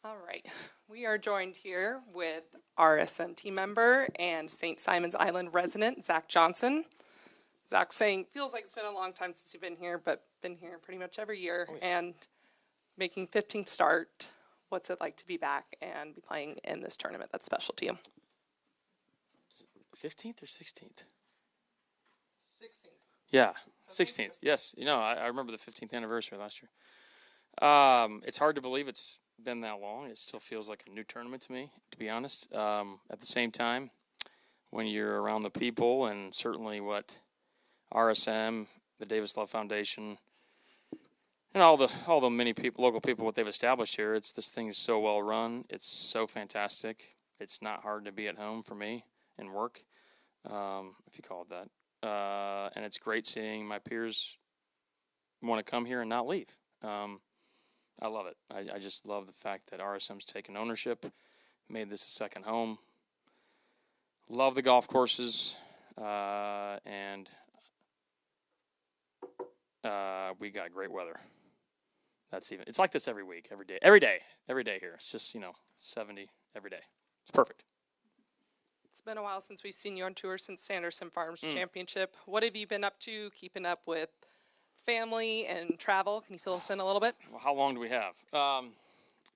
All right. We are joined here with RSM team member and St. Simons Island resident, Zach Johnson. Zach saying, feels like it's been a long time since you've been here, but been here pretty much every year and making 15th start. What's it like to be back and be playing in this tournament that's special to you? 15th or 16th? 16th. Yeah, 16th. Yes. I remember the 15th anniversary last year. It's hard to believe it's been that long. It still feels like a new tournament to me, to be honest. At the same time, when you're around the people, and certainly what RSM, the Davis Love Foundation, and all the many people, local people, what they've established here, this thing is so well run. It's so fantastic. It's not hard to be at home for me and work, if you call it that. And it's great seeing my peers want to come here and not leave. I love it. I just love the fact that RSM's taken ownership, made this a second home. Love the golf courses, and we got great weather. It's like this every week, every day here. It's just, 70 every day. It's perfect. It's been a while since we've seen you on tour since Sanderson Farms Championship. What have you been up to, keeping up with family and travel? Can you fill us in a little bit? Well, how long do we have? I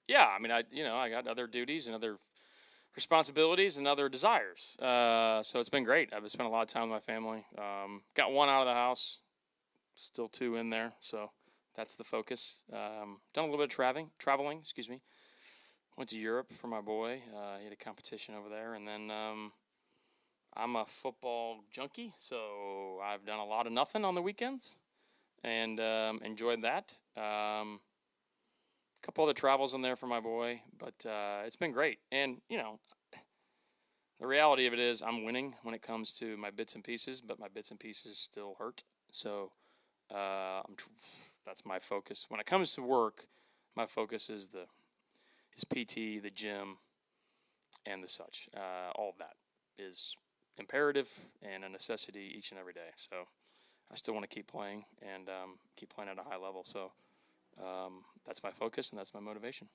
got other duties and other responsibilities and other desires. So it's been great. I've spent a lot of time with my family. Got one out of the house, still two in there. So that's the focus. Done a little bit of traveling. Went to Europe for my boy. He had a competition over there. And then I'm a football junkie, so I've done a lot of nothing on the weekends and enjoyed that. A couple other travels in there for my boy, but it's been great. And, the reality of it is I'm winning when it comes to my bits and pieces, but my bits and pieces still hurt. So that's my focus. When it comes to work, my focus is PT, the gym, and the such. All of that is imperative and a necessity each and every day. So I still want to keep playing and keep playing at a high level. So that's my focus and that's my motivation.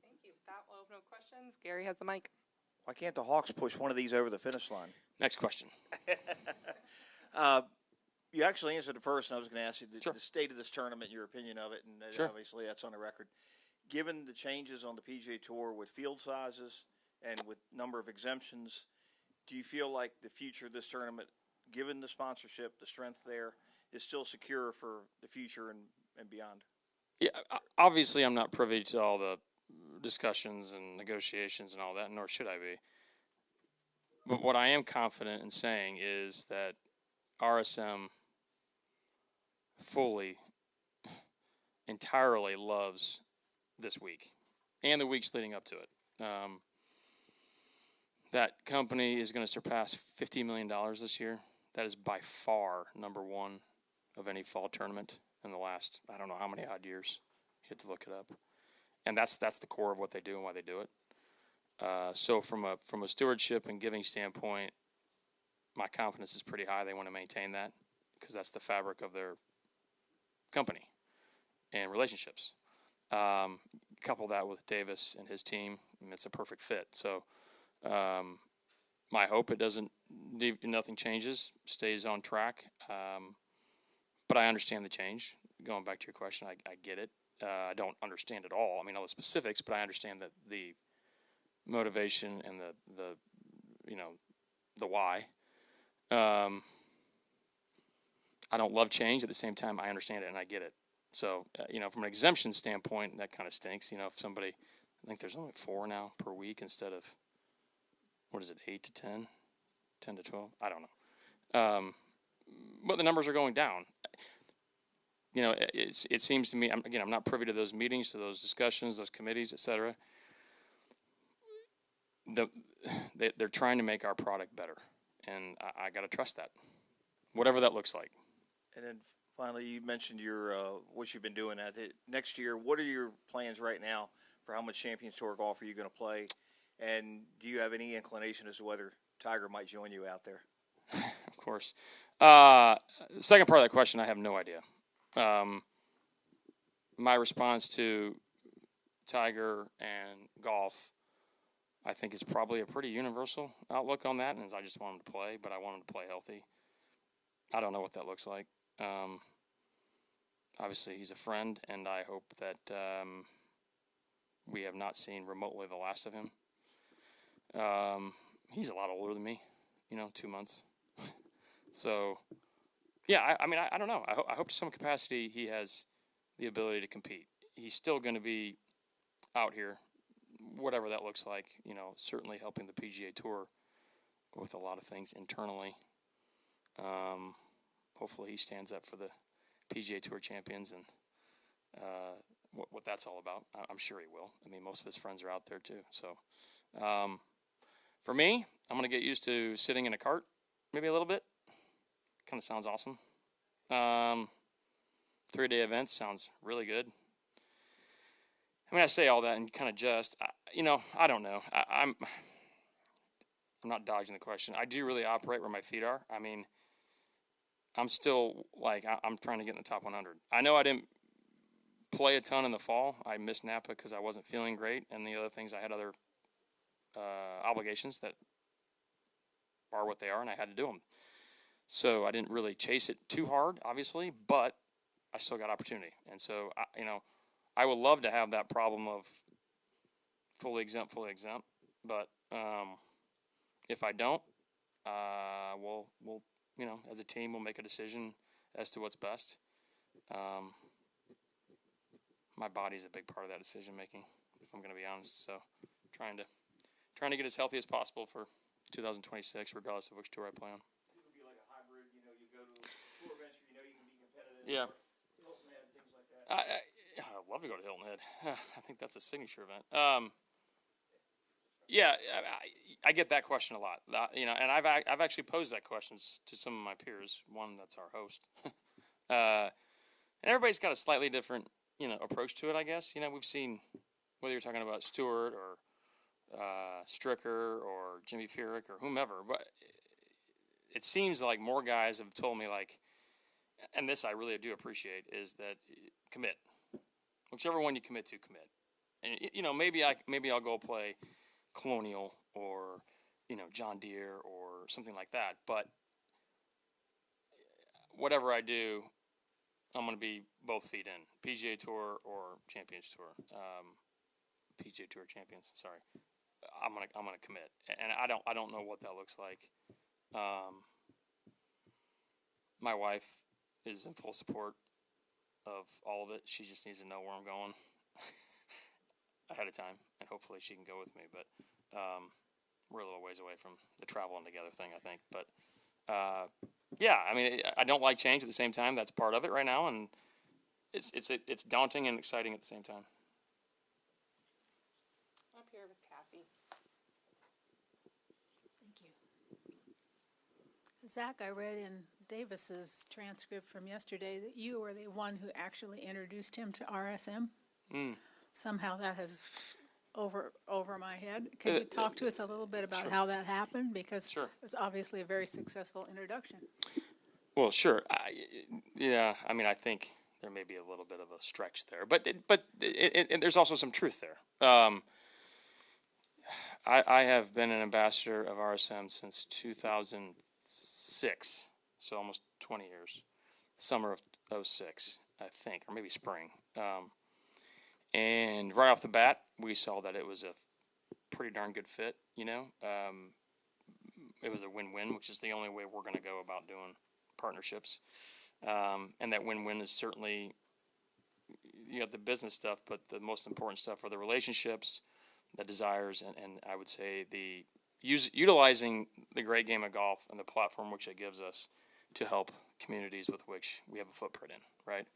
Thank you. With that, we'll open up questions. Gary has the mic. Why can't the Hawks push one of these over the finish line? Next question. You actually answered it first, and I was going to ask you Sure. the state of this tournament, your opinion of it, and Sure. Obviously that's on the record. Given the changes on the PGA Tour with field sizes and with number of exemptions, do you feel like the future of this tournament, given the sponsorship, the strength there, is still secure for the future and beyond? Yeah, obviously I'm not privy to all the discussions and negotiations and all that, nor should I be. But what I am confident in saying is that RSM entirely loves this week and the weeks leading up to it. That company is going to surpass $50 million this year. That is by far number one of any fall tournament in the last, I don't know how many odd years. You have to look it up. And that's the core of what they do and why they do it. So from a stewardship and giving standpoint, my confidence is pretty high. They want to maintain that because that's the fabric of their company and relationships. Couple that with Davis and his team, and it's a perfect fit. So my hope nothing changes, stays on track. But I understand the change. Going back to your question, I get it. I don't understand it all. I mean, all the specifics, but I understand that the motivation and the why. I don't love change. At the same time, I understand it and I get it. So, from an exemption standpoint, that kind of stinks. If somebody, I think there's only 4 now per week instead of, 8 to 10, 10 to 12? I don't know. But the numbers are going down. It seems to me, I'm not privy to those meetings, to those discussions, those committees, et cetera. They're trying to make our product better, and I got to trust that, whatever that looks like. And then finally, you mentioned your what you've been doing. Next year, what are your plans right now for how much Champions Tour golf are you going to play? And do you have any inclination as to whether Tiger might join you out there? Of course. The second part of that question, I have no idea. My response to Tiger, and golf, I think is probably a pretty universal outlook on that, and I just want him to play, but I want him to play healthy. I don't know what that looks like. Obviously, he's a friend, and I hope that we have not seen remotely the last of him. He's a lot older than me, 2 months. So, yeah, I don't know. I hope to some capacity he has the ability to compete. He's still going to be out here, whatever that looks like, certainly helping the PGA Tour with a lot of things internally. Hopefully he stands up for the PGA Tour Champions and what that's all about. I'm sure he will. I mean, most of his friends are out there too. So for me, I'm going to get used to sitting in a cart maybe a little bit. Kind of sounds awesome. 3-day events sounds really good. I mean, I say all that and kind of I don't know. I'm not dodging the question. I do really operate where my feet are. I mean, I'm still, I'm trying to get in the top 100. I know I didn't play a ton in the fall. I missed Napa because I wasn't feeling great, and the other things, I had other obligations that are what they are, and I had to do them. So I didn't really chase it too hard, obviously, but I still got opportunity. And so, I would love to have that problem of fully exempt, but if I don't, we'll as a team, we'll make a decision as to what's best. My body's a big part of that decision making, if I'm going to be honest. So, trying to get as healthy as possible for 2026, regardless of which tour I play on. It'll be like a hybrid. You go to tour events where you can be competitive. Yeah. Hilton Head, things like that. I'd love to go to Hilton Head. I think that's a signature event. Yeah, I get that question a lot. And I've actually posed that question to some of my peers. One that's our host, and everybody's got a slightly different approach to it. I guess we've seen, whether you're talking about Stewart or Stricker or Jimmy Furyk or whomever, but it seems like more guys have told me, and this I really do appreciate, is that commit. Whichever one you commit to, commit. And maybe I'll go play Colonial or John Deere or something like that, but whatever I do, I'm going to be both feet in, PGA Tour or Champions Tour. PGA Tour Champions, sorry. I'm gonna commit, and I don't know what that looks like. My wife is in full support of all of it. She just needs to know where I'm going ahead of time, and hopefully she can go with me. But we're a little ways away from the traveling together thing, I think. But yeah, I mean, I don't like change at the same time. That's part of it right now, and it's daunting and exciting at the same time. Up here with Kathy. Thank you. Zach, I read in Davis's transcript from yesterday that you were the one who actually introduced him to RSM. Somehow that has over my head. Can you talk to us a little bit about how that happened? Because Sure. it was obviously a very successful introduction. Well, sure. I think there may be a little bit of a stretch there, but there's also some truth there. I have been an ambassador of RSM since 2006, so almost 20 years. Summer of 2006, I think, or maybe spring. And right off the bat, we saw that it was a pretty darn good fit, It was a win-win, which is the only way we're going to go about doing partnerships. And that win-win is certainly, you got the business stuff, but the most important stuff are the relationships, the desires, and I would say utilizing the great game of golf and the platform which it gives us to help communities with which we have a footprint in, right?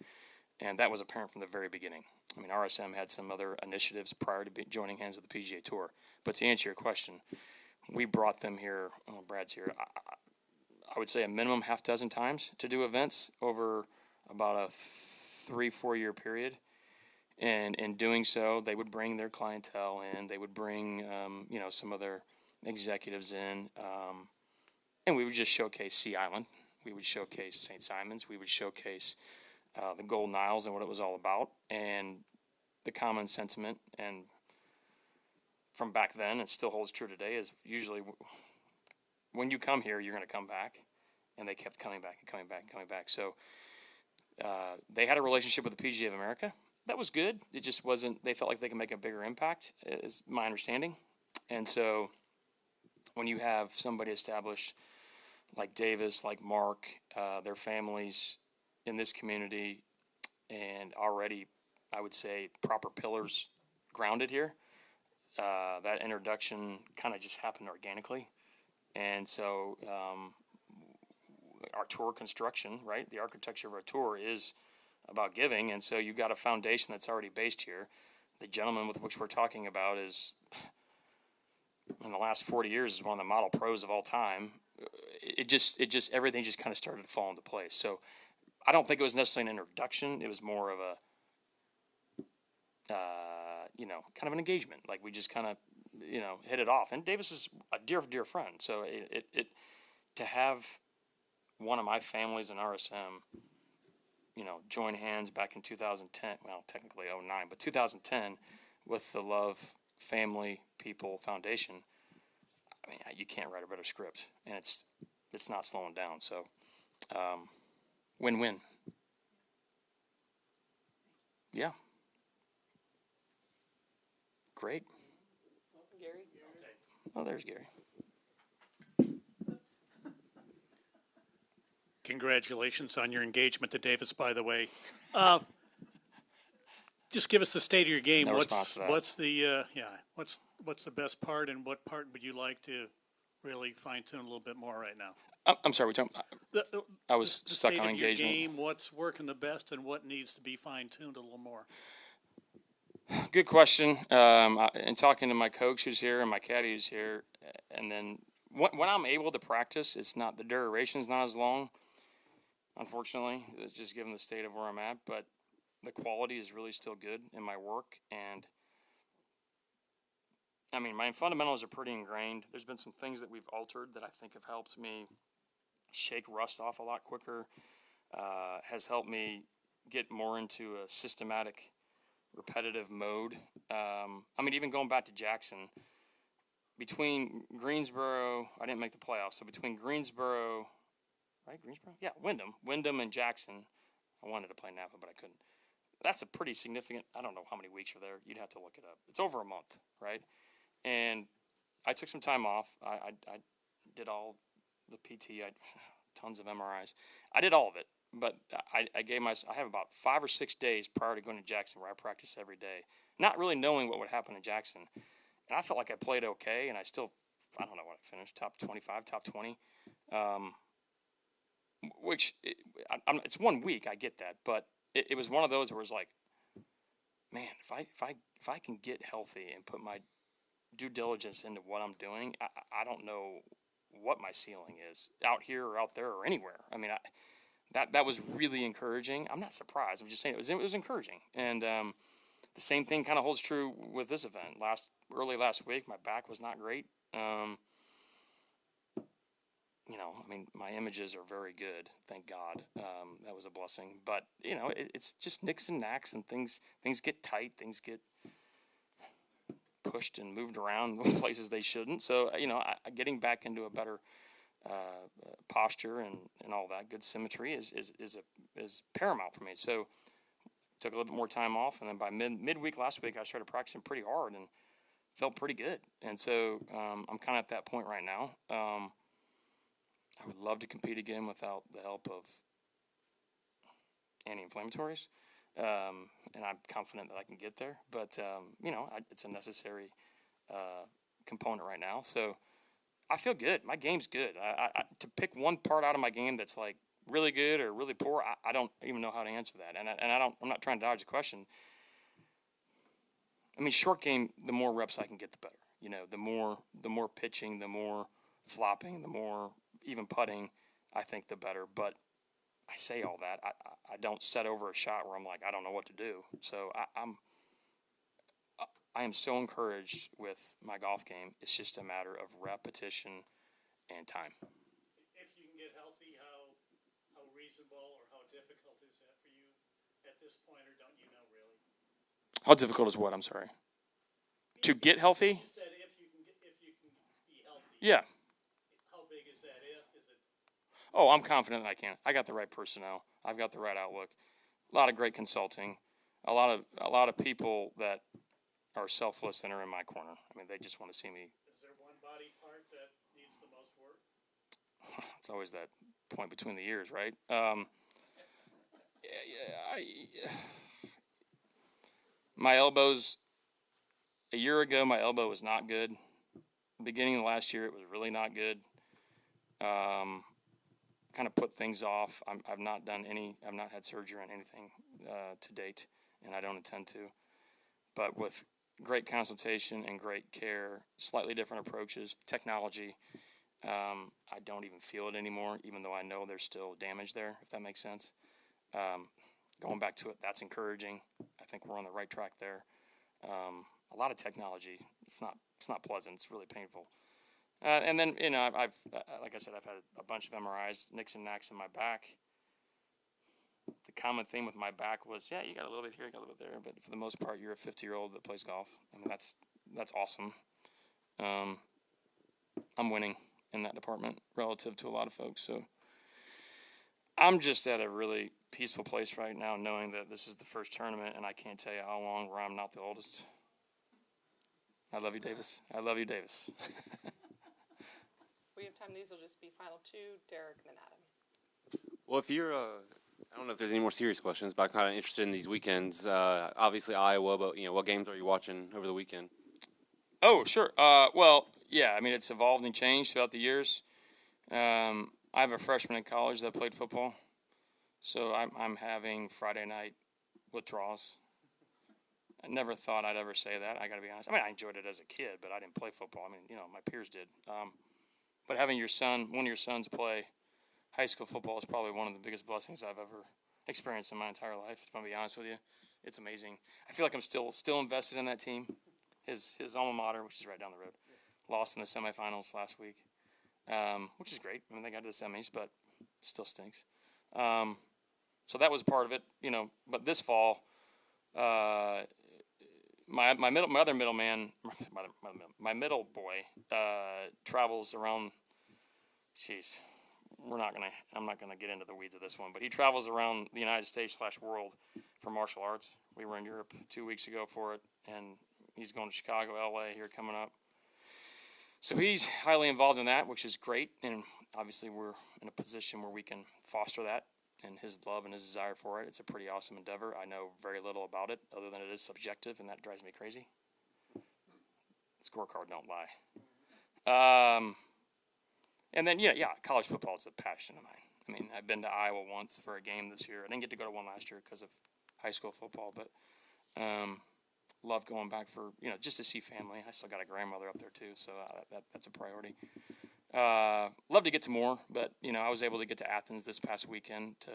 And that was apparent from the very beginning. I mean, RSM had some other initiatives prior to joining hands with the PGA Tour. But to answer your question, we brought them here, Brad's here, I would say a minimum half dozen times to do events over about a 3-4 year period. And in doing so, they would bring their clientele in. They would bring, some of their executives in. And we would just showcase Sea Island. We would showcase St. Simons. We would showcase the Golden Isles and what it was all about. And the common sentiment, and from back then, it still holds true today, is usually when you come here, you're going to come back. And they kept coming back and coming back and coming back. So they had a relationship with the PGA of America. That was good. It just wasn't, they felt like they could make a bigger impact, is my understanding. And so when you have somebody established like Davis, like Mark, their families in this community, and already, I would say, proper pillars grounded here, that introduction kind of just happened organically. And so our tour construction, right, the architecture of our tour is about giving, and so you've got a foundation that's already based here. The gentleman with which we're talking about is, in the last 40 years, is one of the model pros of all time. It just everything just kind of started to fall into place. So I don't think it was necessarily an introduction. It was more of a, kind of an engagement. Like, we just kind of, hit it off. And Davis is a dear, dear friend. So it to have one of my families in RSM, join hands back in 2010, well, technically 09, but 2010 with the Love Family People Foundation. I mean, you can't write a better script, and it's not slowing down. So, win-win. Yeah. Great. Gary? Oh, there's Gary. Congratulations on your engagement to Davis, by the way. Just give us the state of your game. No response to that. What's the best part, and what part would you like to really fine tune a little bit more right now? I'm sorry. I was the stuck state on of your engagement. game, what's working the best, and what needs to be fine tuned a little more. Good question. And talking to my coach who's here and my caddy who's here, and then when I'm able to practice, it's not, the duration's not as long. Unfortunately, it's just given the state of where I'm at, but the quality is really still good in my work. And I mean, my fundamentals are pretty ingrained. There's been some things that we've altered that I think have helped me shake rust off a lot quicker, has helped me get more into a systematic, repetitive mode. I mean, even going back to Jackson, between Greensboro, I didn't make the playoffs, so between Greensboro, yeah, Wyndham and Jackson, I wanted to play Napa, but I couldn't. That's a pretty significant, I don't know how many weeks are there. You'd have to look it up. It's over a month, right? And I took some time off. I did all the PT, tons of MRIs. I did all of it, but I have about 5 or 6 days prior to going to Jackson where I practice every day, not really knowing what would happen in Jackson. And I felt like I played okay, and I don't know what I finished, top 25, top 20. It's 1 week, I get that, but it was one of those where it was like, man, if I can get healthy and put my due diligence into what I'm doing, I don't know what my ceiling is, out here or out there or anywhere. I mean, that was really encouraging. I'm not surprised. I'm just saying it was encouraging. And the same thing kind of holds true with this event. Early last week, my back was not great. I mean, my images are very good, thank God. That was a blessing. But, it's just nicks and knacks, and things get tight, things get pushed and moved around places they shouldn't. So, getting back into a better posture and all that, good symmetry is paramount for me. So, took a little bit more time off, and then by midweek last week, I started practicing pretty hard and felt pretty good. And so, I'm kind of at that point right now. I would love to compete again without the help of anti-inflammatories, and I'm confident that I can get there. But, it's a necessary component right now. So I feel good. My game's good. To pick one part out of my game that's like really good or really poor, I don't even know how to answer that. I'm not trying to dodge the question. I mean, short game, the more reps I can get, the better. The more pitching, the more flopping, the more even putting, I think the better. But I say all that. I don't set over a shot where I'm like, I don't know what to do. So I am so encouraged with my golf game. It's just a matter of repetition and time. If you can get healthy, how reasonable or how difficult is that for you at this point, or don't you know really? How difficult is what? I'm sorry. To get healthy? You said if you can be healthy. Yeah. How big is that if? Is it? Oh, I'm confident I can. I got the right personnel. I've got the right outlook. A lot of great consulting. A lot of people that are selfless and are in my corner. I mean, they just want to see me. Is there one body part that needs the most work? It's always that point between the ears, right? My elbows. A year ago, my elbow was not good. Beginning of last year, it was really not good. Kind of put things off. I've not had surgery on anything to date, and I don't intend to. But with great consultation and great care, slightly different approaches, technology, I don't even feel it anymore, even though I know there's still damage there, if that makes sense. Going back to it, that's encouraging. I think we're on the right track there. A lot of technology. It's not pleasant. It's really painful. And then, I've like I said, I've had a bunch of MRIs, nicks and knacks in my back. The common theme with my back was, yeah, you got a little bit here, you got a little bit there, but for the most part, you're a 50-year-old that plays golf. I mean, that's awesome. I'm winning in that department relative to a lot of folks. So I'm just at a really peaceful place right now, knowing that this is the first tournament, and I can't tell you how long where I'm not the oldest. I love you, Davis. I love you, Davis. We have time. These will just be final two, Derek and then Adam. Well, if you're, I don't know if there's any more serious questions, but I'm kind of interested in these weekends. Obviously Iowa, but what games are you watching over the weekend? Oh, sure. Well, yeah. I mean, it's evolved and changed throughout the years. I have a freshman in college that played football, so I'm having Friday night withdrawals. I never thought I'd ever say that. I got to be honest. I mean, I enjoyed it as a kid, but I didn't play football. I mean, my peers did. But having one of your sons play high school football is probably one of the biggest blessings I've ever experienced in my entire life. If I'm going to be honest with you, it's amazing. I feel like I'm still invested in that team. His alma mater, which is right down the road, lost in the semifinals last week, which is great. I mean, they got to the semis, but still stinks. So that was part of it, But this fall, my middle boy travels around. Jeez, I'm not gonna get into the weeds of this one, but he travels around the United States / world for martial arts. We were in Europe 2 weeks ago for it, and he's going to Chicago, LA here coming up. So he's highly involved in that, which is great, and obviously we're in a position where we can foster that and his love and his desire for it. It's a pretty awesome endeavor. I know very little about it other than it is subjective, and that drives me crazy. The scorecard don't lie. And then, college football is a passion of mine. I mean, I've been to Iowa once for a game this year. I didn't get to go to one last year because of high school football, but love going back for, just to see family. I still got a grandmother up there too, so that's a priority. Love to get to more, but, I was able to get to Athens this past weekend to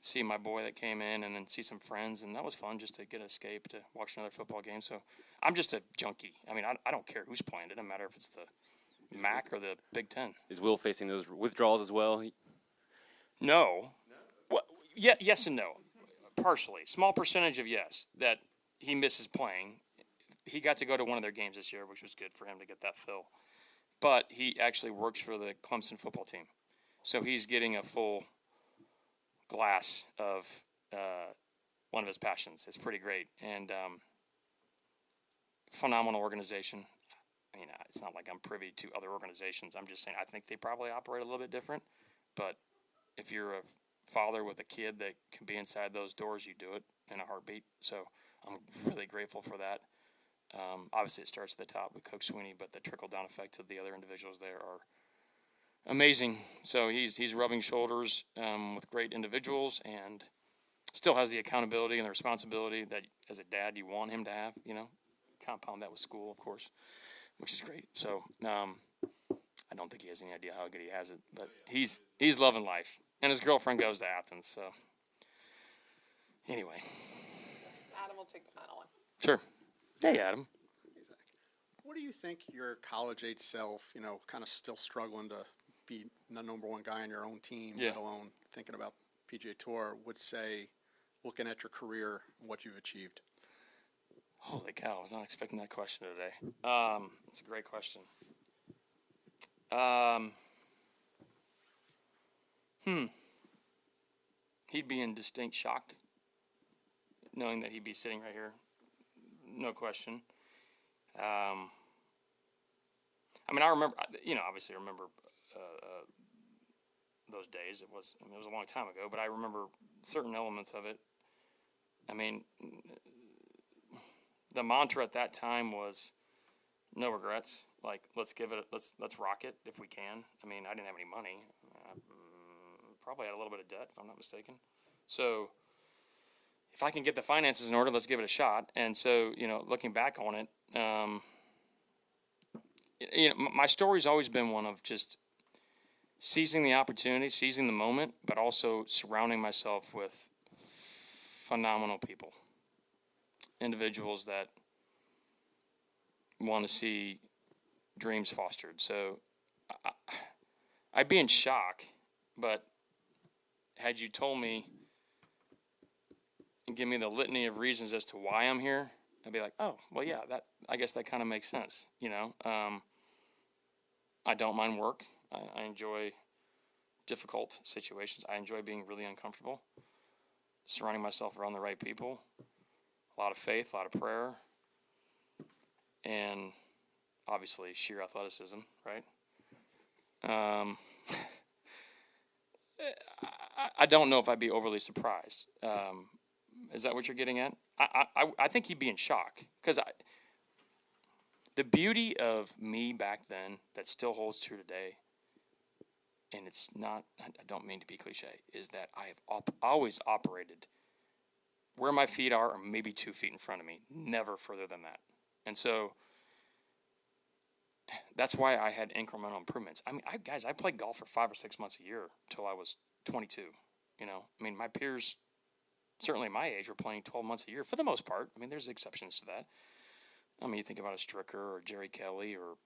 see my boy that came in and then see some friends, and that was fun just to get an escape to watch another football game. So I'm just a junkie. I mean, I don't care who's playing. It doesn't matter if it's the MAC or the Big Ten. Is Will facing those withdrawals as well? No. Well, yeah, yes and no. Partially. Small percentage of yes, that he misses playing. He got to go to one of their games this year, which was good for him to get that fill. But he actually works for the Clemson football team. So he's getting a full glass of one of his passions. It's pretty great. And phenomenal organization. I mean, it's not like I'm privy to other organizations. I'm just saying I think they probably operate a little bit different. But if you're a father with a kid that can be inside those doors, you do it in a heartbeat. So I'm really grateful for that. Obviously, it starts at the top with Coach Sweeney, but the trickle-down effect of the other individuals there are amazing. So he's rubbing shoulders with great individuals and still has the accountability and the responsibility that as a dad you want him to have, Compound that with school, of course, which is great. So I don't think he has any idea how good he has it, but he's loving life. And his girlfriend goes to Athens, so anyway. Adam will take the final one. Sure. Hey, Adam. What do you think your college-age self, kind of still struggling to be the number one guy on your own team, let alone thinking about PGA Tour, would say, looking at your career and what you've achieved? cow! I was not expecting that question today. It's a great question. He'd be in distinct shock, knowing that he'd be sitting right here. No question. I mean, I remember, obviously remember those days. It was a long time ago, but I remember certain elements of it. I mean, the mantra at that time was no regrets. Like, let's rock it if we can. I mean, I didn't have any money. Probably had a little bit of debt, if I'm not mistaken. So if I can get the finances in order, let's give it a shot. And so, looking back on it, my story's always been one of just seizing the opportunity, seizing the moment, but also surrounding myself with phenomenal people, individuals that want to see dreams fostered. So I'd be in shock, but had you told me and give me the litany of reasons as to why I'm here, I'd be like, oh, well, yeah, I guess that kind of makes sense, I don't mind work. I enjoy difficult situations. I enjoy being really uncomfortable, surrounding myself around the right people, a lot of faith, a lot of prayer, and obviously sheer athleticism, right? I don't know if I'd be overly surprised. Is that what you're getting at? I think he'd be in shock because the beauty of me back then that still holds true today, and it's not, I don't mean to be cliche, is that I have always operated where my feet are maybe 2 feet in front of me, never further than that. And so that's why I had incremental improvements. I mean, I played golf for 5 or 6 months a year until I was 22. I mean, my peers, certainly my age, were playing 12 months a year for the most part. I mean, there's exceptions to that. I mean, you think about a Stricker or Jerry Kelly or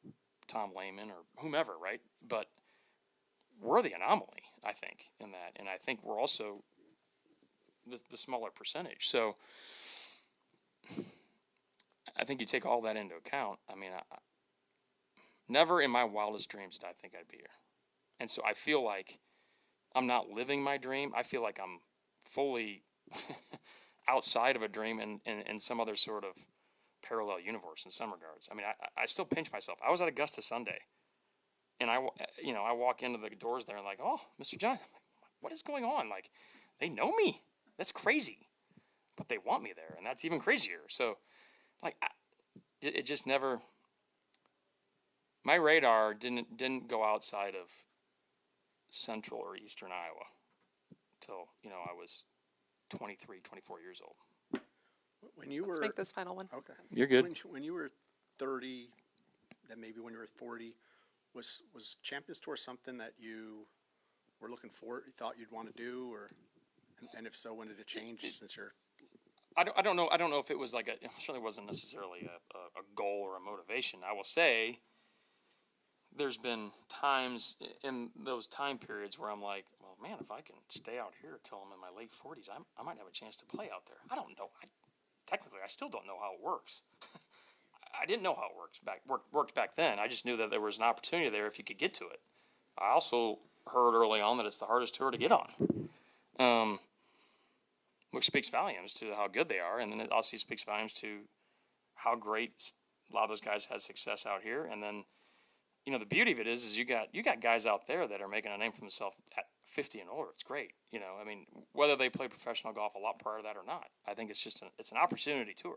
Tom Lehman or whomever, right? But we're the anomaly, I think, in that. And I think we're also the smaller percentage. So I think you take all that into account. I mean, never in my wildest dreams did I think I'd be here. And so I feel like I'm not living my dream. I feel like I'm fully outside of a dream in some other sort of parallel universe in some regards. I mean, I still pinch myself. I was at Augusta Sunday, and I walk into the doors there and like, oh, Mr. John, what is going on? Like, they know me. That's crazy. But they want me there, and that's even crazier. So, like, it just never, my radar didn't go outside of central or eastern Iowa till, I was 23, 24 years old. When you Let's were make this final one. okay, You're good. When you were 30, then maybe when you were 40, was Champions Tour something that you were looking for? You thought you'd want to do, and if so, when did it change? Since you're, I don't know. I don't know if it was like it certainly wasn't necessarily a goal or a motivation. I will say, there's been times in those time periods where I'm like, well, man, if I can stay out here till I'm in my late 40s, I might have a chance to play out there. I don't know. Technically, I still don't know how it works. I didn't know how it worked back then. I just knew that there was an opportunity there if you could get to it. I also heard early on that it's the hardest tour to get on, which speaks volumes to how good they are, and then it also speaks volumes to how great a lot of those guys had success out here. And then, the beauty of it is you got guys out there that are making a name for themselves at 50 and older. It's great. I mean, whether they play professional golf a lot prior to that or not, I think it's just it's an opportunity tour.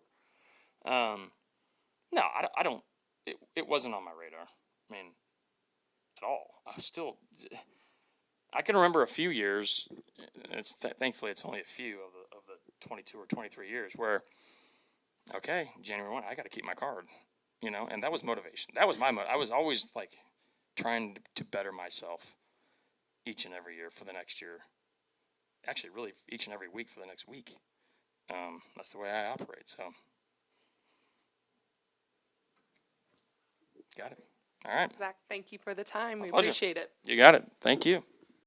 No, I don't. It wasn't on my radar. I mean, at all. I can remember a few years. Thankfully it's only a few of the 22 or 23 years where, okay, January 1, I got to keep my card. And that was motivation. That was my I was always like trying to better myself each and every year for the next year. Actually, really each and every week for the next week. That's the way I operate. So, got it. All right. Zach, thank you for the time. We Pleasure. appreciate it. You got it. Thank you.